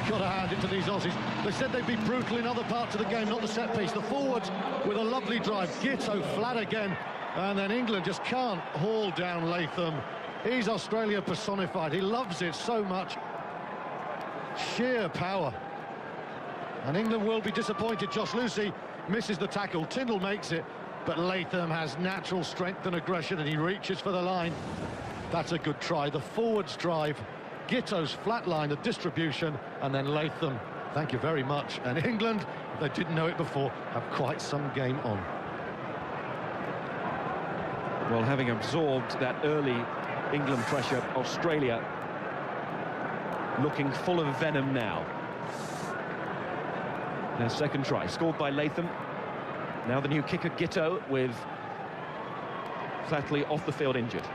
You've got to hand it to these Aussies. They said they'd be brutal in other parts of the game, not the set piece. The forwards with a lovely drive. Gitto flat again. And then England just can't haul down Latham. He's Australia personified. He loves it so much. Sheer power. And England will be disappointed. Josh Lucy misses the tackle. Tyndall makes it. But Latham has natural strength and aggression, and he reaches for the line. That's a good try. The forwards drive. Gitto's flat line, the distribution, and then Latham. Thank you very much. And England, if they didn't know it before, have quite some game on. Well, having absorbed that early England pressure, Australia looking full of venom now. Their second try, scored by Latham. Now the new kicker, Gitto, with Flatley off the field injured.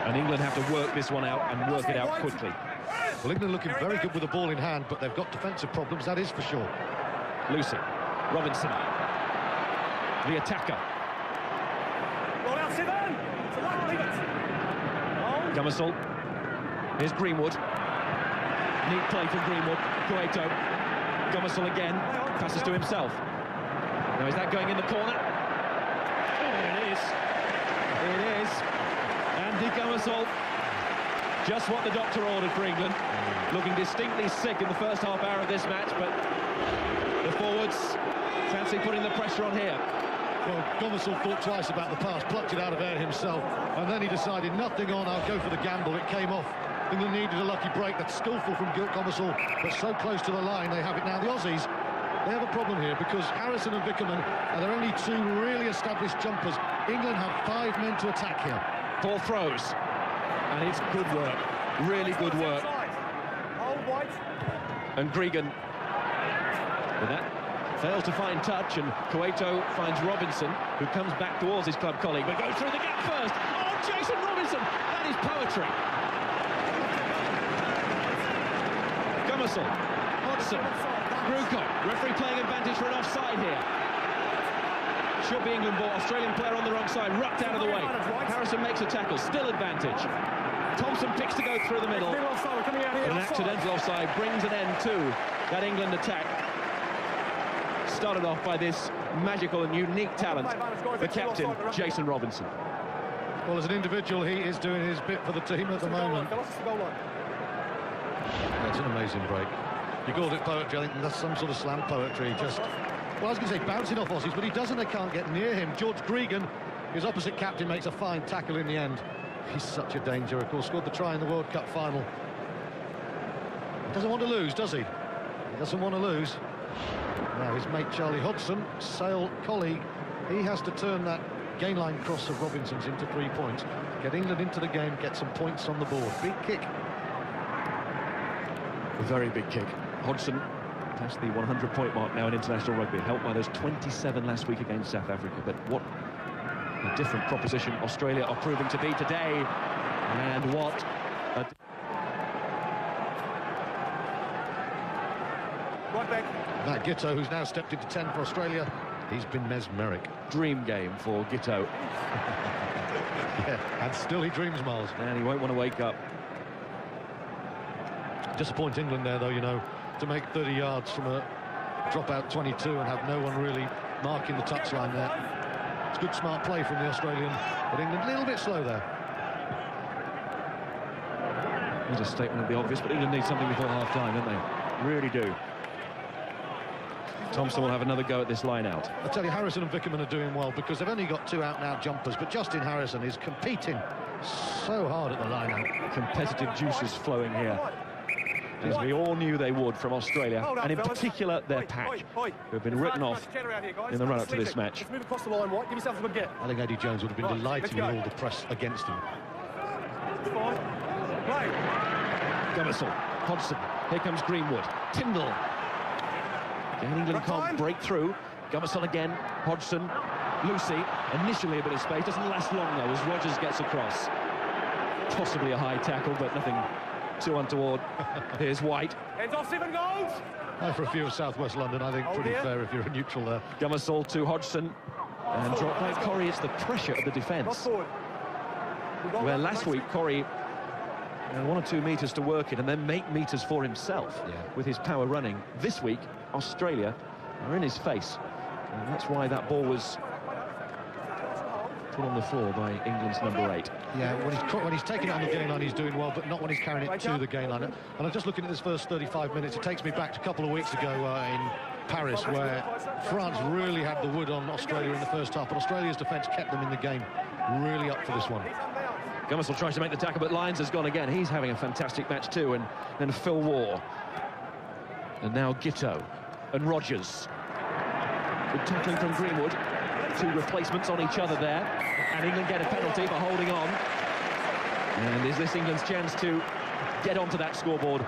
And England have to work this one out and work it out quickly. Well, England looking very good with the ball in hand, but they've got defensive problems, that is for sure. Lucy, Robinson, the attacker. Gummesell. Here's Greenwood. Neat play from Greenwood. Cueto. Gummesell again. Passes to himself. Now is that going in the corner? Oh, it is. It is. Andy Gummesell. Just what the doctor ordered for England. Looking distinctly sick in the first half hour of this match, but the forwards fancy putting the pressure on here. Well, Gummesell thought twice about the pass, plucked it out of air himself, and then he decided, nothing on, I'll go for the gamble. It came off. England needed a lucky break. That's skillful from Gummesell, but so close to the line, they have it now. The Aussies, they have a problem here because Harrison and Vickerman are their only two really established jumpers. England have 5 men to attack here. 4 throws, and it's good work, really good work. And Gregan, with that, fails to find touch, and Cueto finds Robinson, who comes back towards his club colleague, but goes through the gap first. Oh, Jason Robinson! That is poetry. Gummesell, Hodgson, Gruco, referee playing advantage for an offside here. Should be England ball, Australian player on the wrong side, rucked out of the way. Harrison makes a tackle, still advantage. Thompson picks to go through the middle. But an accidental offside brings an end to that England attack. Started off by this magical and unique talent, the captain, Jason Robinson. Well, as an individual, he is doing his bit for the team at the moment. That's an amazing break. You called it poetry, I think that's some sort of slam poetry. Just, well, I was going to say bouncing off Aussies, but he doesn't, they can't get near him. George Gregan, his opposite captain, makes a fine tackle in the end. He's such a danger, of course, scored the try in the World Cup final. He doesn't want to lose, does he? He doesn't want to lose. Now his mate Charlie Hodgson, Sale colleague, he has to turn that gain line cross of Robinson's into 3 points. Get England into the game, get some points on the board. Big kick. A very big kick. Hodgson past the 100-point mark now in international rugby, helped by those 27 last week against South Africa. But what a different proposition Australia are proving to be today. And what a... Right back. Matt Gitto, who's now stepped into 10 for Australia, he's been mesmeric. Dream game for Gitto. Yeah, and still he dreams, Miles. And he won't want to wake up. Disappoint England there, though, you know, to make 30 yards from a drop-out 22 and have no one really marking the touchline there. It's good, smart play from the Australian, but England a little bit slow there. There's a statement of the obvious, but England need something before half-time, don't they? Really do. Thompson will have another go at this line out. I tell you, Harrison and Vickerman are doing well because they've only got 2 out-and-out jumpers, but Justin Harrison is competing so hard at the line out. Competitive juices flowing here, as we all knew they would from Australia, and in particular their pack, who have been written off in the run-up to this match. I think Eddie Jones would have been delighted with all the press against him. Gummesell, Hodgson, here comes Greenwood, Tyndall. Again, England can't break through. Gummesell again, Hodgson, Lucy, initially a bit of space, doesn't last long though as Rogers gets across. Possibly a high tackle, but nothing too untoward. Here's White. Hands off, 7 goals! For a few of South West London, I think pretty fair if you're a neutral there. Gummersall to Hodgson. And dropped by Corrie. It's the pressure of the defence. Where last week, Corrie had 1 or 2 metres to work in and then make metres for himself with his power running. This week, Australia are in his face. And that's why that ball was put on the floor by England's number 8. Yeah, when he's taking it on the gain line, he's doing well, but not when he's carrying it to the gain line. And I'm just looking at this first 35 minutes. It takes me back to a couple of weeks ago in Paris, where France really had the wood on Australia in the first half, but Australia's defence kept them in the game. Really up for this one. Gummersall tries to make the tackle, but Lyons has gone again. He's having a fantastic match too, and then Phil Waugh. And now Giteau and Rogers. Good tackling from Greenwood. 2 replacements on each other there, and England get a penalty for holding on. And is this England's chance to get onto that scoreboard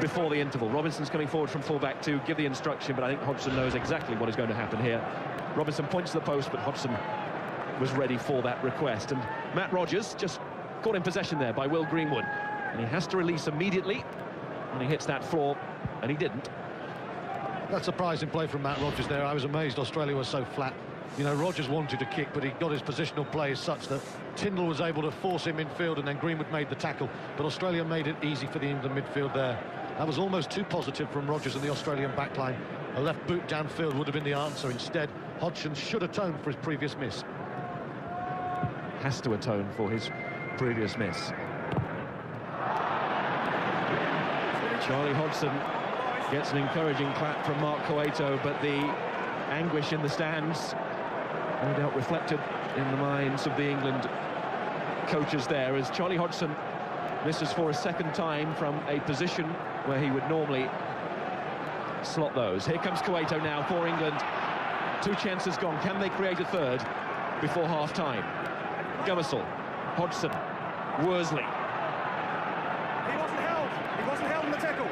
before the interval? Robinson's coming forward from full-back to give the instruction, but I think Hodgson knows exactly what is going to happen here. Robinson points to the post, but Hodgson was ready for that request. And Matt Rogers just caught in possession there by Will Greenwood, and he has to release immediately when he hits that floor, and he didn't. That's surprising play from Matt Rogers there. I was amazed Australia was so flat. You know, Rogers wanted to kick, but he got his positional play as such that Tyndall was able to force him infield, and then Greenwood made the tackle. But Australia made it easy for the England midfield there. That was almost too positive from Rogers and the Australian backline. A left boot downfield would have been the answer. Instead, Hodgson should atone for his previous miss. Has to atone for his previous miss. Charlie Hodgson gets an encouraging clap from Mark Cueto, but the anguish in the stands no doubt reflected in the minds of the England coaches there, as Charlie Hodgson misses for a second time from a position where he would normally slot those. Here comes Cueto now for England. 2 chances gone. Can they create a third before half-time? Gummersall, Hodgson, Worsley. He wasn't held in the tackle.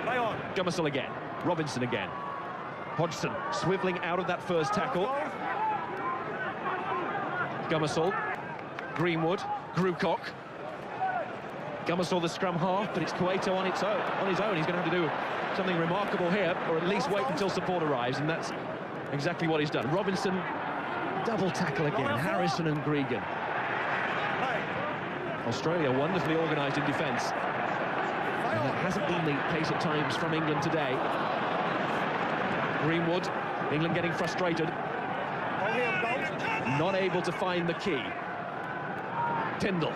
Play on. Gummersall again, Robinson again. Hodgson swivelling out of that first tackle. Gummersall, Greenwood, Grucock. Gummersall the scrum half, but it's Cueto on his own. He's going to have to do something remarkable here, or at least wait until support arrives, and that's exactly what he's done. Robinson, double tackle again. Harrison and Gregan. Australia wonderfully organised in defence, and that hasn't been the case at times from England today. Greenwood, England getting frustrated, not able to find the key. Tyndall.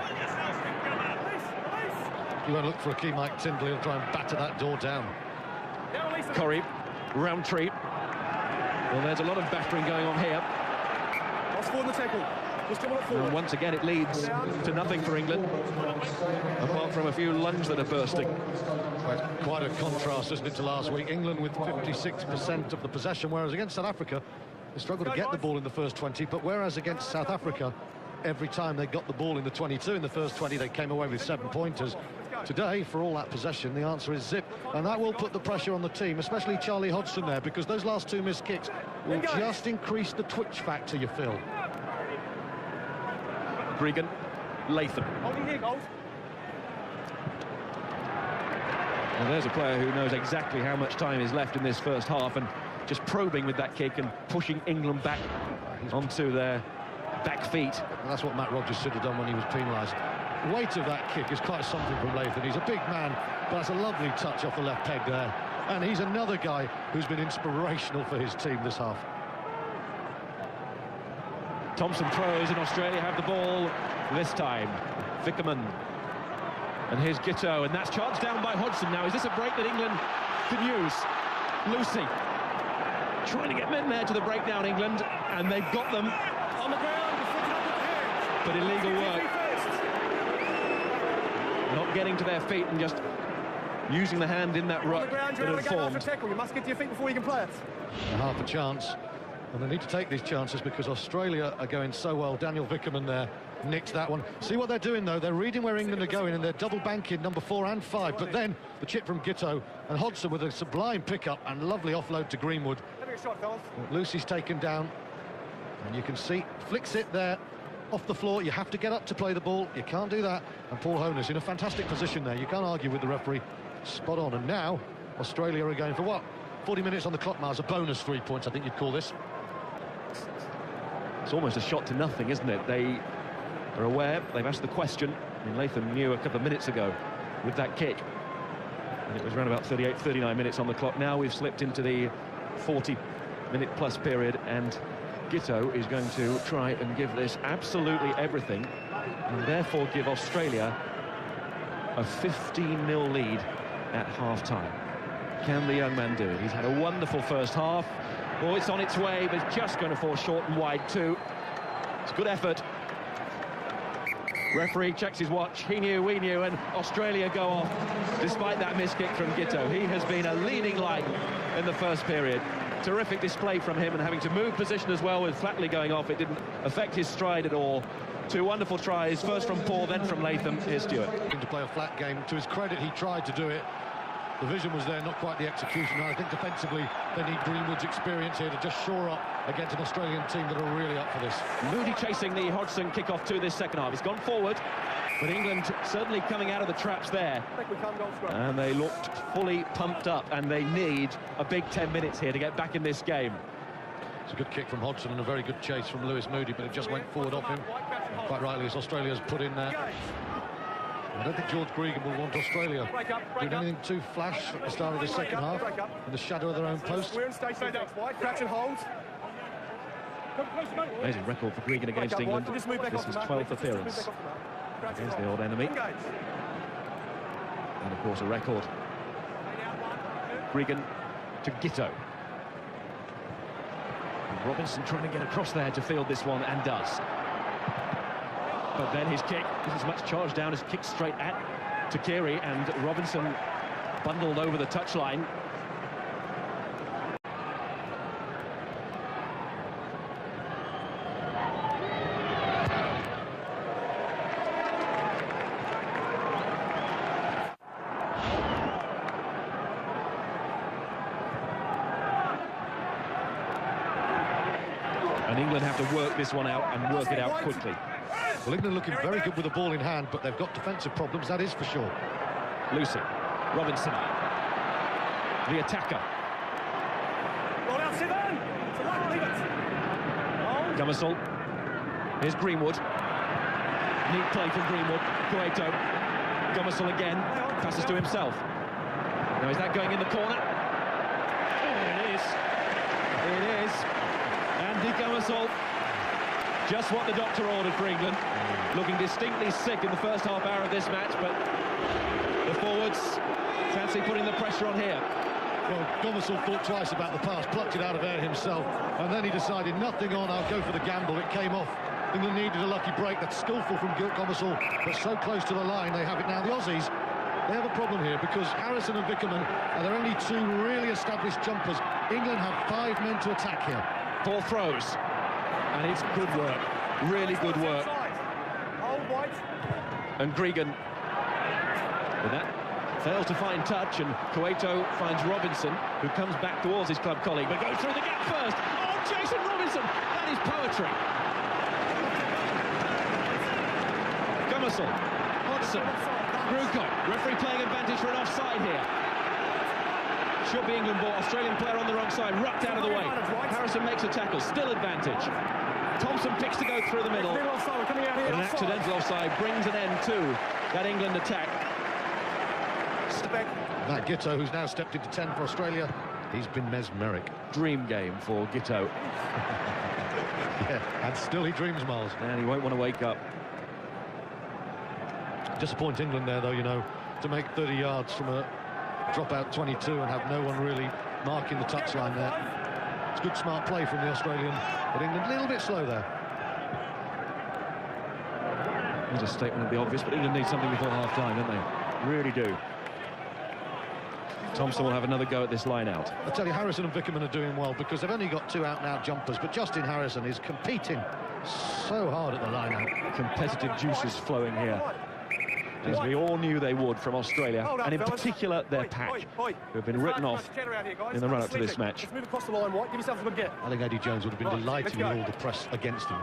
You won't look for a key, Mike Tyndall. He'll try and batter that door down. Corrie, Roundtree. Well, there's a lot of battering going on here. And once again, it leads to nothing for England, apart from a few lungs that are bursting. Quite a contrast, isn't it, to last week? England with 56% of the possession, whereas against South Africa, they struggled to get the ball in the first 20, but whereas against South Africa, every time they got the ball in the 22, in the first 20, they came away with 7 pointers. Today, for all that possession, the answer is zip, and that will put the pressure on the team, especially Charlie Hodgson there, because those last 2 missed kicks will just increase the twitch factor, you feel. Gregan, Latham. Well, there's a player who knows exactly how much time is left in this first half, and just probing with that kick and pushing England back onto their back feet. And that's what Matt Rogers should have done when he was penalised. The weight of that kick is quite something from Latham. He's a big man, but that's a lovely touch off the left peg there. And he's another guy who's been inspirational for his team this half. Thompson throws, and Australia have the ball this time. Vickerman. And here's Giteau, and that's charged down by Hodgson. Now, is this a break that England could use? Lucy trying to get men there to the breakdown, England, and they've got them On the ground, but illegal work. Not getting to their feet and just using the hand in that rut that had formed. You must get to your feet before you can play it. Half a chance, and they need to take these chances because Australia are going so well. Daniel Vickerman there nicks that one. See what they're doing, though. They're reading where England are going, and they're double banking number 4 and 5. But then the chip from Giteau, and Hodgson with a sublime pickup and lovely offload to Greenwood. Lucy's taken down, and you can see, flicks it there. off the floor. You have to get up to play the ball. You can't do that. And Paul Honus in a fantastic position there. You can't argue with the referee. Spot on. And now Australia are going for what? 40 minutes on the clock, Miles. A bonus 3 points, I think you'd call this. It's almost a shot to nothing, isn't it? They are aware. They've asked the question. I mean, Latham knew a couple of minutes ago with that kick. And it was around about 38, 39 minutes on the clock. Now we've slipped into the 40-minute plus period, and Giteau is going to try and give this absolutely everything, and therefore give Australia a 15-0 lead at half-time. Can the young man do it? He's had a wonderful first half. Oh, it's on its way, but it's just going to fall short and wide too. It's a good effort. Referee checks his watch. He knew, we knew, and Australia go off despite that miss kick from Giteau. He has been a leading light in the first period. Terrific display from him, and having to move position as well with Flatley going off. It didn't affect his stride at all. Two wonderful tries, first from Paul, then from Latham. Here's Stewart. To play a flat game. To his credit, he tried to do it. The vision was there, not quite the execution. I think defensively, they need Greenwood's experience here to just shore up against an Australian team that are really up for this. Moody chasing the Hodgson kick-off to this second half. He's gone forward, but England certainly coming out of the traps there. And they looked fully pumped up, and they need a big 10 minutes here to get back in this game. It's a good kick from Hodgson and a very good chase from Lewis Moody, but it just went forward off him. Quite rightly, as Australia's put in there. I don't think George Gregan will want Australia doing anything too flash at the start of the second half in the shadow of their own post. Amazing record for Gregan against England. This is 12th appearance against the old enemy. And of course a record. Gregan to Giteau. And Robinson trying to get across there to field this one, and does. But then his kick is as much charged down as kicked straight at Takiri, and Robinson bundled over the touchline. And England have to work this one out and work it out quickly. Well, England looking very good with the ball in hand, but they've got defensive problems, that is for sure. Lucy, Robinson, the attacker. Gummersall, here's Greenwood. Neat play from Greenwood. Cueto, Gummersall again, passes to himself. Now is that going in the corner? Oh, it is. It is. Andy Gummersall. Just what the doctor ordered for England. Looking distinctly sick in the first half hour of this match, but the forwards fancy putting the pressure on here. Well, Gummersall thought twice about the pass, plucked it out of air himself, and then he decided, nothing on, I'll go for the gamble. It came off. England needed a lucky break. That's skillful from Gummersall, but so close to the line, they have it now. The Aussies, they have a problem here, because Harrison and Vickerman are their only two really established jumpers. England have 5 men to attack here. Ball throws. And it's good work, really good work. And Gregan, with that, fails to find touch, and Cueto finds Robinson, who comes back towards his club colleague, but goes through the gap first. Oh, Jason Robinson, that is poetry. Gummersall, Hodgson, Gruco, referee playing advantage for an offside here. Should be England ball, Australian player on the wrong side, rucked out of the way. Harrison makes a tackle, still advantage. Thompson picks to go through the middle. But an accidental offside brings an end to that England attack. That Giteau, who's now stepped into 10 for Australia, he's been mesmeric. Dream game for Giteau. Yeah, and still he dreams, Miles. And he won't want to wake up. Disappoint England there, though, you know, to make 30 yards from a drop-out 22 and have no one really marking the touchline there. It's good, smart play from the Australian, but England a little bit slow there. There's a statement of the obvious, but England need something before half-time, don't they? Really do. Thompson will have another go at this line-out. I tell you, Harrison and Vickerman are doing well, because they've only got 2 out-and-out jumpers, but Justin Harrison is competing so hard at the line-out. Competitive juices flowing here, as we all knew they would from Australia, and in particular their pack, who have been written off in the run-up to this match. I think Eddie Jones would have been delighted with all the press against him.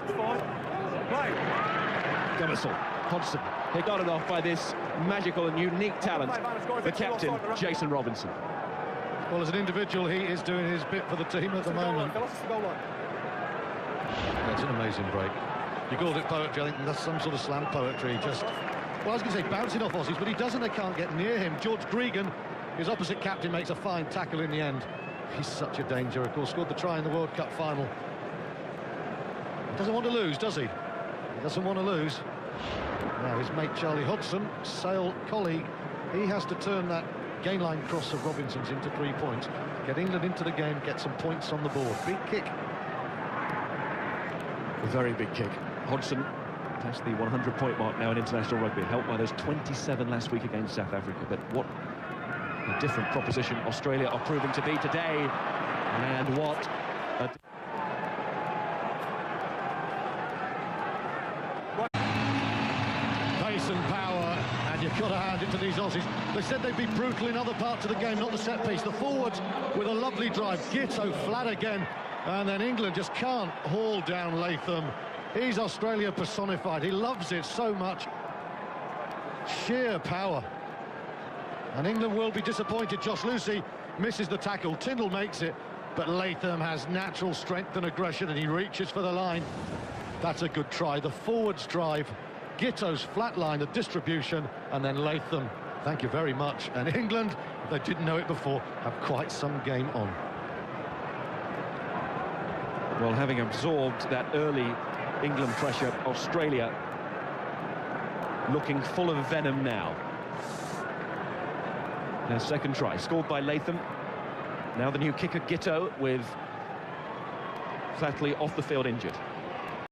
Fine. Play. Gummersall, Hodgson, they got it off by this magical and unique talent, the captain, Jason Robinson. Well, as an individual, he is doing his bit for the team at the moment. That's an amazing break. You called it poetry, I think that's some sort of slam poetry. Just, well, I was going to say bouncing off Aussies, but he doesn't, they can't get near him. George Gregan, his opposite captain, makes a fine tackle in the end. He's such a danger, of course, scored the try in the World Cup final. He doesn't want to lose, does he? He doesn't want to lose. Now his mate Charlie Hodgson, Sale colleague, he has to turn that gain line cross of Robinson's into 3 points, get England into the game, get some points on the board. Big kick. A very big kick. Hodgson past the 100-point mark now in international rugby, helped by those 27 last week against South Africa. But what a different proposition Australia are proving to be today. And what a... Pace and power, and you've got to hand it to these Aussies. They said they'd be brutal in other parts of the game, not the set piece. The forwards with a lovely drive. Gitto flat again, and then England just can't haul down Latham. He's Australia personified. He loves it so much. Sheer power. And England will be disappointed. Josh Lucy misses the tackle. Tyndall makes it, but Latham has natural strength and aggression, and he reaches for the line. That's a good try. The forwards drive, Gitto's flat line, the distribution, and then Latham. Thank you very much. And England, if they didn't know it before, have quite some game on. Well, having absorbed that early England pressure, Australia looking full of venom now. Their second try, scored by Latham. Now the new kicker, Gitto, with Flatley off the field injured.